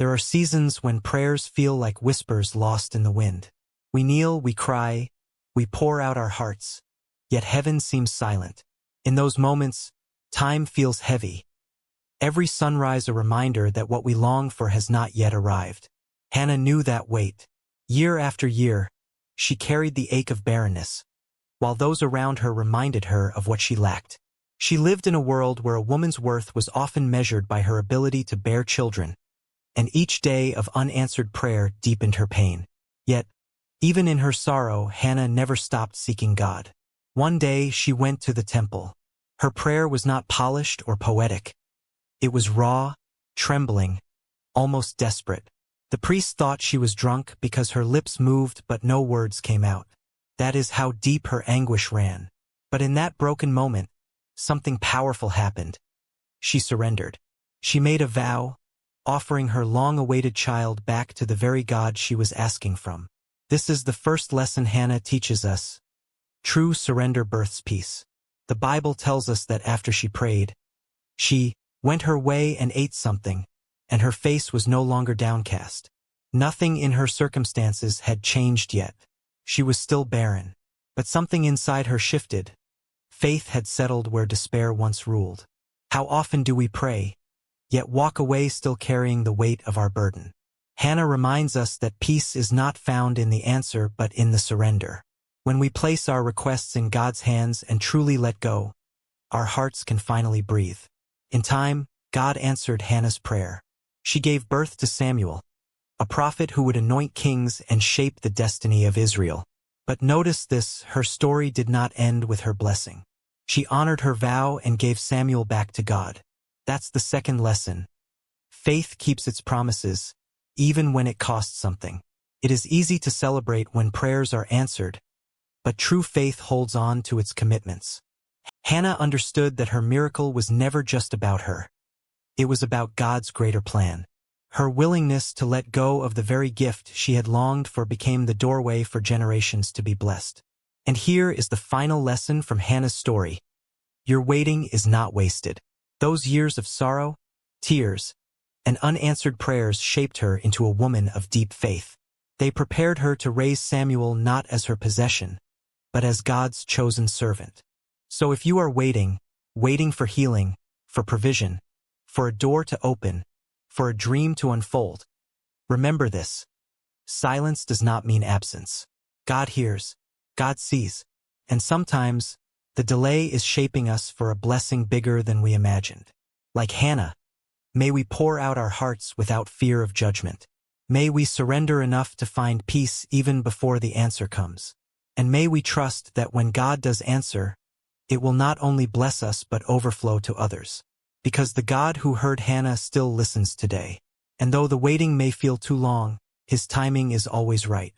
There are seasons when prayers feel like whispers lost in the wind. We kneel, we cry, we pour out our hearts, yet heaven seems silent. In those moments, time feels heavy. Every sunrise a reminder that what we long for has not yet arrived. Hannah knew that weight. Year after year, she carried the ache of barrenness, while those around her reminded her of what she lacked. She lived in a world where a woman's worth was often measured by her ability to bear children, and each day of unanswered prayer deepened her pain. Yet, even in her sorrow, Hannah never stopped seeking God. One day she went to the temple. Her prayer was not polished or poetic. It was raw, trembling, almost desperate. The priest thought she was drunk because her lips moved but no words came out. That is how deep her anguish ran. But in that broken moment, something powerful happened. She surrendered. She made a vow, offering her long-awaited child back to the very God she was asking from. This is the first lesson Hannah teaches us. True surrender births peace. The Bible tells us that after she prayed, she went her way and ate something, and her face was no longer downcast. Nothing in her circumstances had changed yet. She was still barren, but something inside her shifted. Faith had settled where despair once ruled. How often do we pray, yet walk away still carrying the weight of our burden? Hannah reminds us that peace is not found in the answer but in the surrender. When we place our requests in God's hands and truly let go, our hearts can finally breathe. In time, God answered Hannah's prayer. She gave birth to Samuel, a prophet who would anoint kings and shape the destiny of Israel. But notice this, her story did not end with her blessing. She honored her vow and gave Samuel back to God. That's the second lesson. Faith keeps its promises, even when it costs something. It is easy to celebrate when prayers are answered, but true faith holds on to its commitments. Hannah understood that her miracle was never just about her. It was about God's greater plan. Her willingness to let go of the very gift she had longed for became the doorway for generations to be blessed. And here is the final lesson from Hannah's story. Your waiting is not wasted. Those years of sorrow, tears, and unanswered prayers shaped her into a woman of deep faith. They prepared her to raise Samuel not as her possession, but as God's chosen servant. So if you are waiting for healing, for provision, for a door to open, for a dream to unfold, remember this. Silence does not mean absence. God hears, God sees, and sometimes the delay is shaping us for a blessing bigger than we imagined. Like Hannah, may we pour out our hearts without fear of judgment. May we surrender enough to find peace even before the answer comes. And may we trust that when God does answer, it will not only bless us but overflow to others. Because the God who heard Hannah still listens today. And though the waiting may feel too long, His timing is always right.